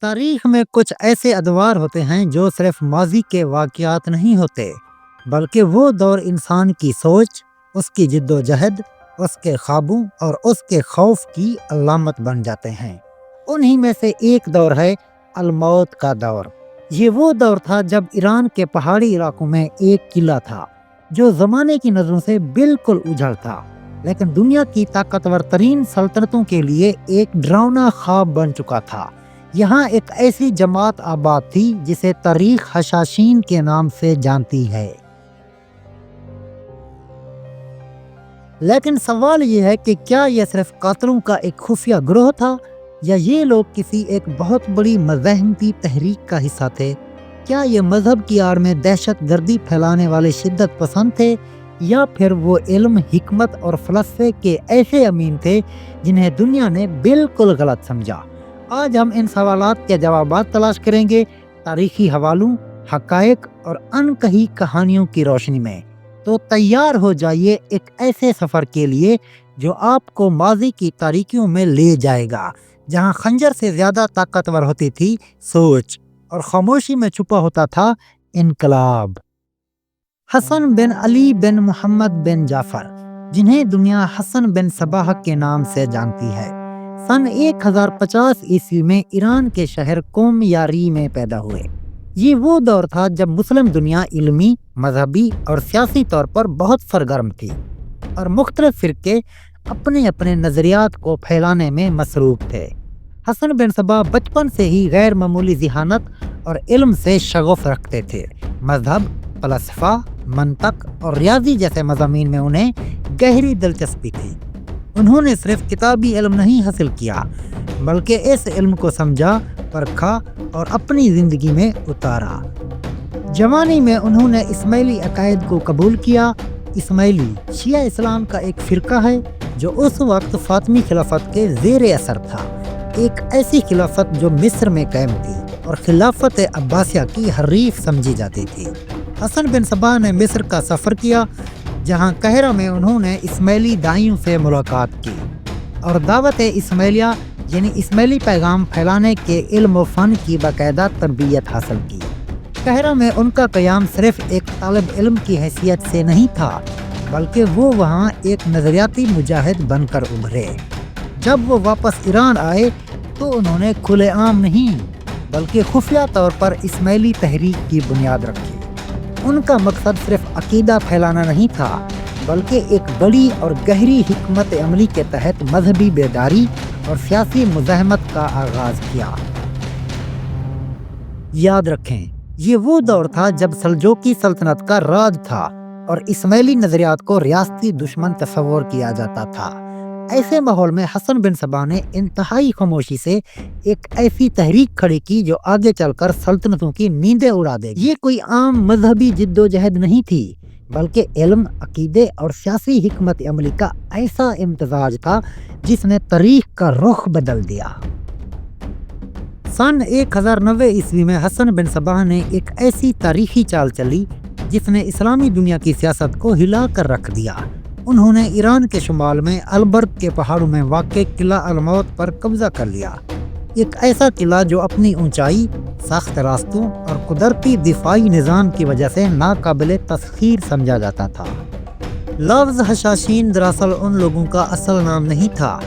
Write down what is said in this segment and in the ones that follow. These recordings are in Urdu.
تاریخ میں کچھ ایسے ادوار ہوتے ہیں جو صرف ماضی کے واقعات نہیں ہوتے، بلکہ وہ دور انسان کی سوچ، اس کی جد و جہد، اس کے خوابوں اور اس کے خوف کی علامت بن جاتے ہیں۔ انہی میں سے ایک دور ہے الموت کا دور۔ یہ وہ دور تھا جب ایران کے پہاڑی علاقوں میں ایک قلعہ تھا جو زمانے کی نظروں سے بالکل اجڑ تھا، لیکن دنیا کی طاقتور ترین سلطنتوں کے لیے ایک ڈراؤنا خواب بن چکا تھا۔ یہاں ایک ایسی جماعت آباد تھی جسے تاریخ حشاشین کے نام سے جانتی ہے۔ لیکن سوال یہ ہے کہ کیا یہ صرف قاتلوں کا ایک خفیہ گروہ تھا، یا یہ لوگ کسی ایک بہت بڑی مزاحمتی تحریک کا حصہ تھے؟ کیا یہ مذہب کی آڑ میں دہشت گردی پھیلانے والے شدت پسند تھے، یا پھر وہ علم، حکمت اور فلسفے کے ایسے امین تھے جنہیں دنیا نے بالکل غلط سمجھا؟ آج ہم ان سوالات کے جوابات تلاش کریں گے، تاریخی حوالوں، حقائق اور انکہی کہانیوں کی روشنی میں۔ تو تیار ہو جائیے ایک ایسے سفر کے لیے جو آپ کو ماضی کی تاریکیوں میں لے جائے گا، جہاں خنجر سے زیادہ طاقتور ہوتی تھی سوچ، اور خاموشی میں چھپا ہوتا تھا انقلاب۔ حسن بن علی بن محمد بن جعفر، جنہیں دنیا حسن بن صباح کے نام سے جانتی ہے، سن 1050 عیسوی میں ایران کے شہر قم یاری میں پیدا ہوئے۔ یہ وہ دور تھا جب مسلم دنیا علمی، مذہبی اور سیاسی طور پر بہت سرگرم تھی، اور مختلف فرقے اپنے اپنے نظریات کو پھیلانے میں مصروف تھے۔ حسن بن صباح بچپن سے ہی غیر معمولی ذہانت اور علم سے شغف رکھتے تھے۔ مذہب، فلسفہ، منطق اور ریاضی جیسے مضامین میں انہیں گہری دلچسپی تھی۔ انہوں نے صرف کتابی علم نہیں حاصل کیا، بلکہ اس علم کو سمجھا، پرکھا اور اپنی زندگی میں اتارا۔ جوانی میں انہوں نے اسماعیلی عقائد کو قبول کیا۔ اسماعیلی شیعہ اسلام کا ایک فرقہ ہے جو اس وقت فاطمی خلافت کے زیر اثر تھا، ایک ایسی خلافت جو مصر میں قائم تھی اور خلافت عباسیہ کی حریف سمجھی جاتی تھی۔ حسن بن صباح نے مصر کا سفر کیا، جہاں قاہرہ میں انہوں نے اسماعیلی داعیوں سے ملاقات کی اور دعوت اسماعیلیہ یعنی اسماعیلی پیغام پھیلانے کے علم و فن کی باقاعدہ تربیت حاصل کی۔ قاہرہ میں ان کا قیام صرف ایک طالب علم کی حیثیت سے نہیں تھا، بلکہ وہ وہاں ایک نظریاتی مجاہد بن کر ابھرے۔ جب وہ واپس ایران آئے تو انہوں نے کھلے عام نہیں بلکہ خفیہ طور پر اسماعیلی تحریک کی بنیاد رکھی۔ ان کا مقصد صرف عقیدہ پھیلانا نہیں تھا، بلکہ ایک بڑی اور گہری حکمت عملی کے تحت مذہبی بیداری اور سیاسی مزاحمت کا آغاز کیا۔ یاد رکھیں، یہ وہ دور تھا جب سلجوقی سلطنت کا راج تھا اور اسماعیلی نظریات کو ریاستی دشمن تصور کیا جاتا تھا۔ ایسے ماحول میں حسن بن صباح نے انتہائی خاموشی سے ایک ایسی تحریک کھڑی کی جو آگے چل کر سلطنتوں کی نیندیں اڑا دے گی۔ یہ کوئی عام مذہبی جد و جہد نہیں تھی، بلکہ علم، عقیدے اور سیاسی حکمت عملی کا ایسا امتزاج تھا جس نے تاریخ کا رخ بدل دیا۔ سن 1090 عیسوی میں حسن بن صباح نے ایک ایسی تاریخی چال چلی جس نے اسلامی دنیا کی سیاست کو ہلا کر رکھ دیا۔ انہوں نے ایران کے شمال میں البرز کے پہاڑوں میں واقع قلعہ الموت پر قبضہ کر لیا، ایک ایسا قلعہ جو اپنی اونچائی، سخت راستوں اور قدرتی دفاعی نظام کی وجہ سے ناقابل تسخیر سمجھا جاتا تھا۔ لفظ حشاشین دراصل ان لوگوں کا اصل نام نہیں تھا،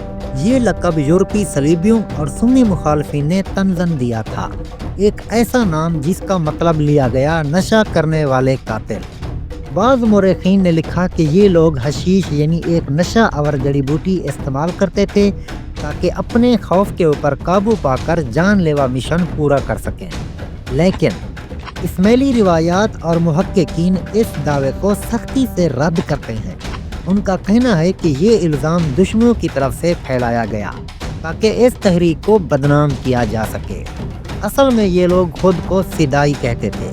یہ لقب یورپی صلیبیوں اور سنی مخالفین نے تنزن دیا تھا، ایک ایسا نام جس کا مطلب لیا گیا نشہ کرنے والے قاتل۔ بعض مورخین نے لکھا کہ یہ لوگ حشیش یعنی ایک نشہ آور جڑی بوٹی استعمال کرتے تھے تاکہ اپنے خوف کے اوپر قابو پا کر جان لیوا مشن پورا کر سکیں، لیکن اسماعیلی روایات اور محققین اس دعوے کو سختی سے رد کرتے ہیں۔ ان کا کہنا ہے کہ یہ الزام دشمنوں کی طرف سے پھیلایا گیا تاکہ اس تحریک کو بدنام کیا جا سکے۔ اصل میں یہ لوگ خود کو فدائی کہتے تھے،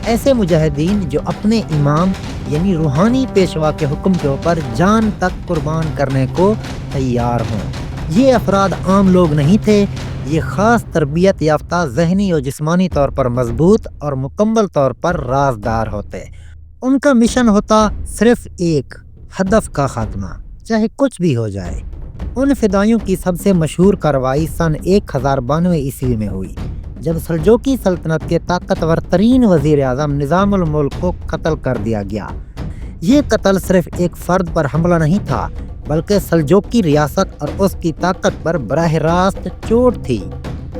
ایسے مجاہدین جو اپنے امام یعنی روحانی پیشوا کے حکم کے اوپر جان تک قربان کرنے کو تیار ہوں۔ یہ افراد عام لوگ نہیں تھے، یہ خاص تربیت یافتہ ذہنی اور جسمانی طور پر مضبوط اور مکمل طور پر رازدار ہوتے۔ ان کا مشن ہوتا صرف ایک، ہدف کا خاتمہ، چاہے کچھ بھی ہو جائے۔ ان فدائیوں کی سب سے مشہور کارروائی سن 1092 عیسوی میں ہوئی، جب سلجوقی سلطنت کے طاقتور ترین وزیر اعظم نظام الملک کو قتل کر دیا گیا۔ یہ قتل صرف ایک فرد پر حملہ نہیں تھا بلکہ سلجوقی ریاست اور اس کی طاقت پر براہ راست چوٹ تھی۔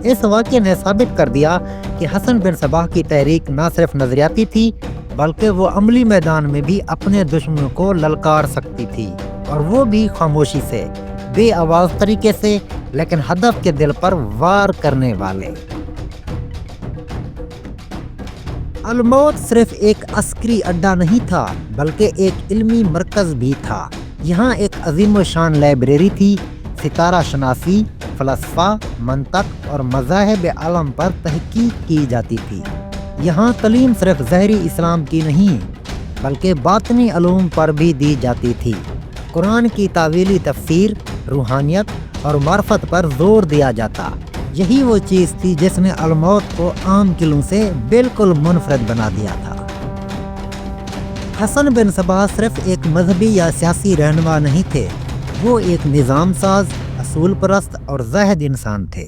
اس واقعے نے ثابت کر دیا کہ حسن بن صباح کی تحریک نہ صرف نظریاتی تھی بلکہ وہ عملی میدان میں بھی اپنے دشمنوں کو للکار سکتی تھی، اور وہ بھی خاموشی سے، بے آواز طریقے سے، لیکن ہدف کے دل پر وار کرنے والے۔ الموت صرف ایک عسکری اڈا نہیں تھا بلکہ ایک علمی مرکز بھی تھا۔ یہاں ایک عظیم و شان لائبریری تھی، ستارہ شناسی، فلسفہ، منطق اور مذاہب عالم پر تحقیق کی جاتی تھی۔ یہاں تعلیم صرف ظاہری اسلام کی نہیں بلکہ باطنی علوم پر بھی دی جاتی تھی۔ قرآن کی تعویلی تفسیر، روحانیت اور معرفت پر زور دیا جاتا۔ یہی وہ چیز تھی جس نے الموت کو عام قلعوں سے بالکل منفرد بنا دیا تھا۔ حسن بن صباح صرف ایک مذہبی یا سیاسی رہنما نہیں تھے، وہ ایک نظام ساز، اصول پرست اور زاہد انسان تھے۔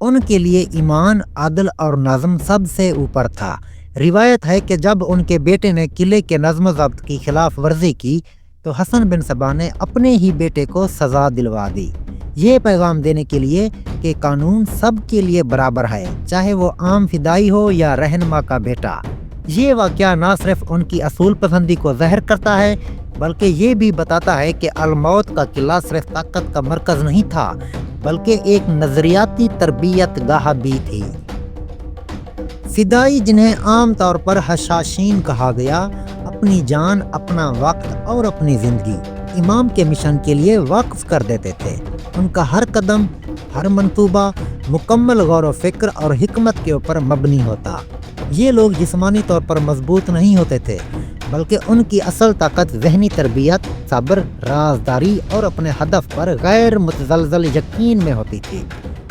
ان کے لیے ایمان، عدل اور نظم سب سے اوپر تھا۔ روایت ہے کہ جب ان کے بیٹے نے قلعے کے نظم و ضبط کی خلاف ورزی کی تو حسن بن صباح نے اپنے ہی بیٹے کو سزا دلوا دی، یہ پیغام دینے کے لیے کہ قانون سب کے لیے برابر ہے، چاہے وہ عام فدائی ہو یا رہنما کا بیٹا۔ یہ واقعہ نہ صرف ان کی اصول پسندی کو ظاہر کرتا ہے بلکہ یہ بھی بتاتا ہے کہ الموت کا قلعہ صرف طاقت کا مرکز نہیں تھا بلکہ ایک نظریاتی تربیت گاہ بھی تھی۔ فدائی، جنہیں عام طور پر حشاشین کہا گیا، اپنی جان، اپنا وقت اور اپنی زندگی امام کے مشن کے لیے وقف کر دیتے تھے۔ ان کا ہر قدم، ہر منصوبہ مکمل غور و فکر اور حکمت کے اوپر مبنی ہوتا۔ یہ لوگ جسمانی طور پر مضبوط نہیں ہوتے تھے بلکہ ان کی اصل طاقت ذہنی تربیت، صبر، رازداری اور اپنے ہدف پر غیر متزلزل یقین میں ہوتی تھی۔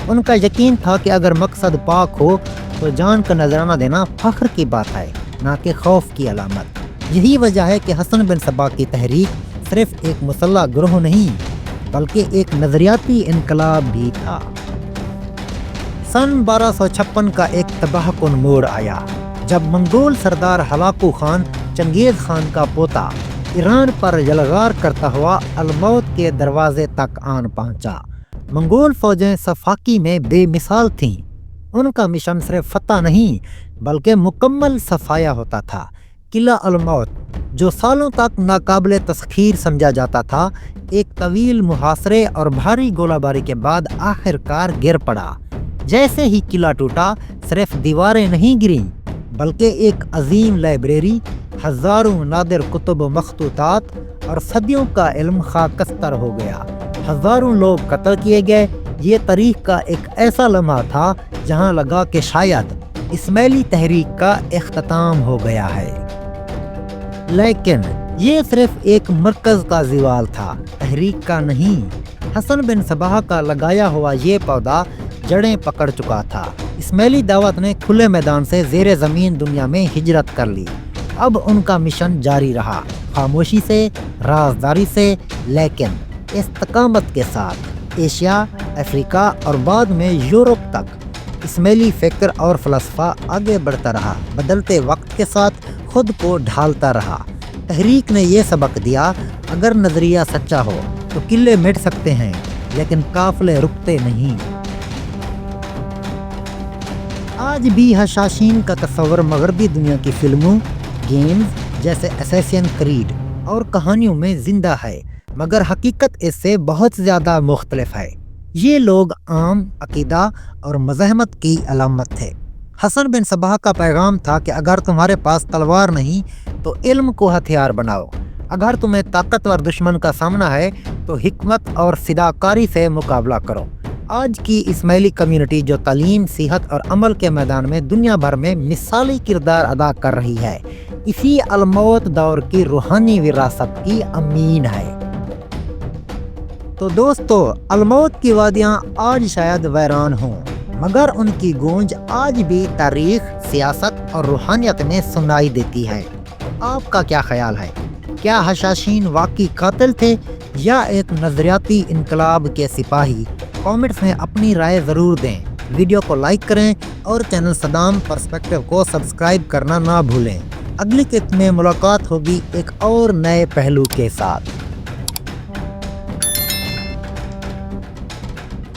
ان کا یقین تھا کہ اگر مقصد پاک ہو تو جان کا نذرانہ دینا فخر کی بات ہے، نہ کہ خوف کی علامت۔ یہی وجہ ہے کہ حسن بن صباح کی تحریک صرف ایک مسلح گروہ نہیں بلکہ ایک نظریاتی انقلاب بھی تھا۔ سن 1256 کا ایک تباہ کن موڑ آیا جب منگول سردار ہلاکو خان، چنگیز خان کا پوتا، ایران پر یلغار کرتا ہوا الموت کے دروازے تک آن پہنچا۔ منگول فوجیں صفاقی میں بے مثال تھیں۔ ان کا مشن صرف فتح نہیں بلکہ مکمل صفایا ہوتا تھا۔ قلعہ الموت، جو سالوں تک ناقابل تسخیر سمجھا جاتا تھا، ایک طویل محاصرے اور بھاری گولہ باری کے بعد آخر کار گر پڑا۔ جیسے ہی قلعہ ٹوٹا، صرف دیواریں نہیں گریں بلکہ ایک عظیم لائبریری، ہزاروں نادر کتب و مخطوطات اور صدیوں کا علم خاکستر ہو گیا۔ ہزاروں لوگ قتل کیے گئے۔ یہ تاریخ کا ایک ایسا لمحہ تھا جہاں لگا کہ شاید اسماعیلی تحریک کا اختتام ہو گیا ہے۔ لیکن یہ صرف ایک مرکز کا زوال تھا، تحریک کا نہیں۔ حسن بن صباح کا لگایا ہوا یہ پودا جڑیں پکڑ چکا تھا۔ اسماعیلی دعوت نے کھلے میدان سے زیر زمین دنیا میں ہجرت کر لی۔ اب ان کا مشن جاری رہا، خاموشی سے، رازداری سے، لیکن استقامت کے ساتھ۔ ایشیا، افریقہ اور بعد میں یورپ تک اسماعیلی فکر اور فلسفہ آگے بڑھتا رہا، بدلتے وقت کے ساتھ خود کو ڈھالتا رہا۔ تحریک نے یہ سبق دیا، اگر نظریہ سچا ہو تو قلعے مٹ سکتے ہیں لیکن قافلے رکتے نہیں۔ آج بھی حشاشین کا تصور مغربی دنیا کی فلموں، گیمز جیسے اسیسن کریڈ اور کہانیوں میں زندہ ہے، مگر حقیقت اس سے بہت زیادہ مختلف ہے۔ یہ لوگ عام عقیدہ اور مزاحمت کی علامت تھے۔ حسن بن صباح کا پیغام تھا کہ اگر تمہارے پاس تلوار نہیں تو علم کو ہتھیار بناؤ، اگر تمہیں طاقتور دشمن کا سامنا ہے تو حکمت اور فداکاری سے مقابلہ کرو۔ آج کی اسماعیلی کمیونٹی جو تعلیم، صحت اور عمل کے میدان میں دنیا بھر میں مثالی کردار ادا کر رہی ہے، اسی الموت دور کی روحانی وراثت کی امین ہے۔ تو دوستو، الموت کی وادیاں آج شاید ویران ہوں، مگر ان کی گونج آج بھی تاریخ، سیاست اور روحانیت میں سنائی دیتی ہے۔ آپ کا کیا خیال ہے؟ کیا حشاشین واقعی قاتل تھے یا ایک نظریاتی انقلاب کے سپاہی؟ کامنٹس میں اپنی رائے ضرور دیں۔ ویڈیو کو لائک کریں اور چینل صدام پرسپیکٹو کو سبسکرائب کرنا نہ بھولیں۔ اگلی قسط میں ملاقات ہوگی ایک اور نئے پہلو کے ساتھ۔